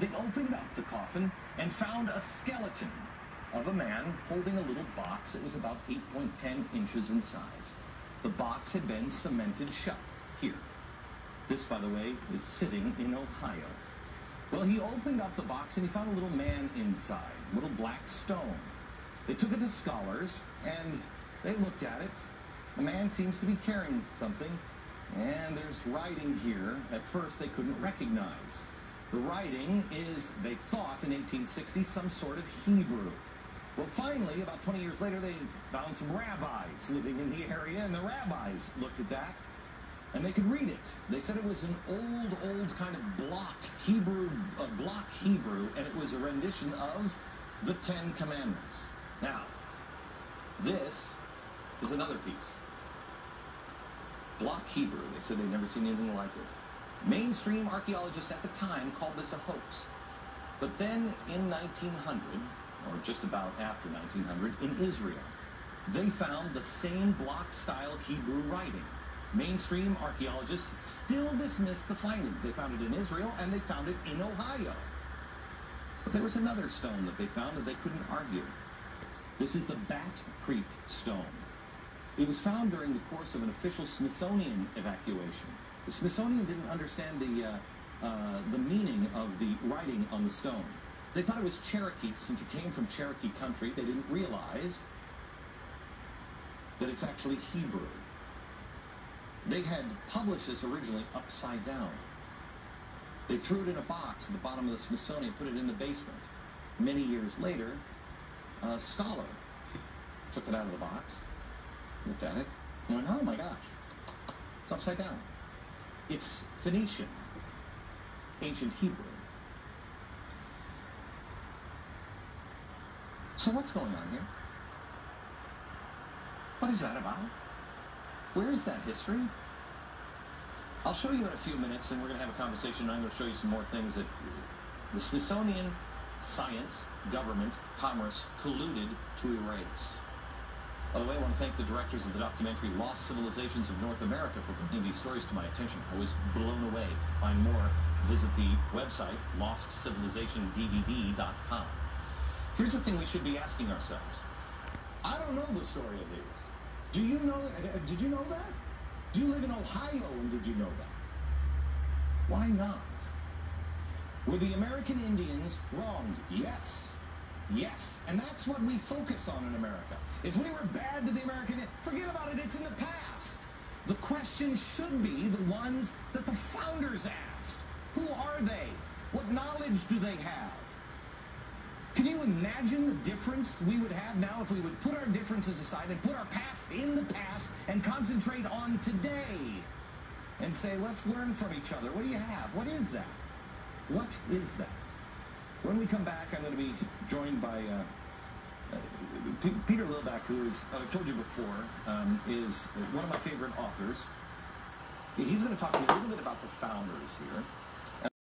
They opened up the coffin and found a skeleton of a man holding a little box that was about 8.10 inches in size. The box had been cemented shut here. This, by the way, is sitting in Ohio. Well, he opened up the box and he found a little man inside, a little black stone. They took it to scholars and they looked at it. The man seems to be carrying something, and there's writing here at first they couldn't recognize. The writing is, they thought in 1860, some sort of Hebrew. Well, finally, about 20 years later, they found some rabbis living in the area, and the rabbis looked at that, and they could read it. They said it was an old kind of block Hebrew, and it was a rendition of the Ten Commandments. Now, this is another piece. Block Hebrew. They said they'd never seen anything like it. Mainstream archaeologists at the time called this a hoax. But then in 1900, or just about after 1900, in Israel, they found the same block-style Hebrew writing. Mainstream archaeologists still dismissed the findings. They found it in Israel, and they found it in Ohio. But there was another stone that they found that they couldn't argue. This is the Bat Creek stone. It was found during the course of an official Smithsonian evacuation. The Smithsonian didn't understand the meaning of the writing on the stone. They thought it was Cherokee. Since it came from Cherokee country, they didn't realize that it's actually Hebrew. They had published this originally upside down. They threw it in a box at the bottom of the Smithsonian, put it in the basement. Many years later, a scholar took it out of the box, looked at it, and went, oh my gosh, it's upside down. It's Phoenician, ancient Hebrew. So what's going on here? What is that about? Where is that history? I'll show you in a few minutes, and we're going to have a conversation, and I'm going to show you some more things that the Smithsonian, science, government, commerce colluded to erase. By the way, I want to thank the directors of the documentary Lost Civilizations of North America for bringing these stories to my attention. I was blown away. To find more, visit the website, lostcivilizationdvd.com. Here's the thing we should be asking ourselves. I don't know the story of these. Do you know that? Did you know that? Do you live in Ohio, and did you know that? Why not? Were the American Indians wronged? Yes. Yes. And that's what we focus on in America, is we were bad to the American Indians. Forget about it. It's in the past. The question should be the ones that the founders asked. Who are they? What knowledge do they have? Can you imagine the difference we would have now if we would put our differences aside and put our past in the past and concentrate on today and say, let's learn from each other. What do you have? What is that? What is that? When we come back, I'm going to be joined by Peter Lillback, who is, I've told you before, is one of my favorite authors. He's going to talk to me a little bit about the founders here.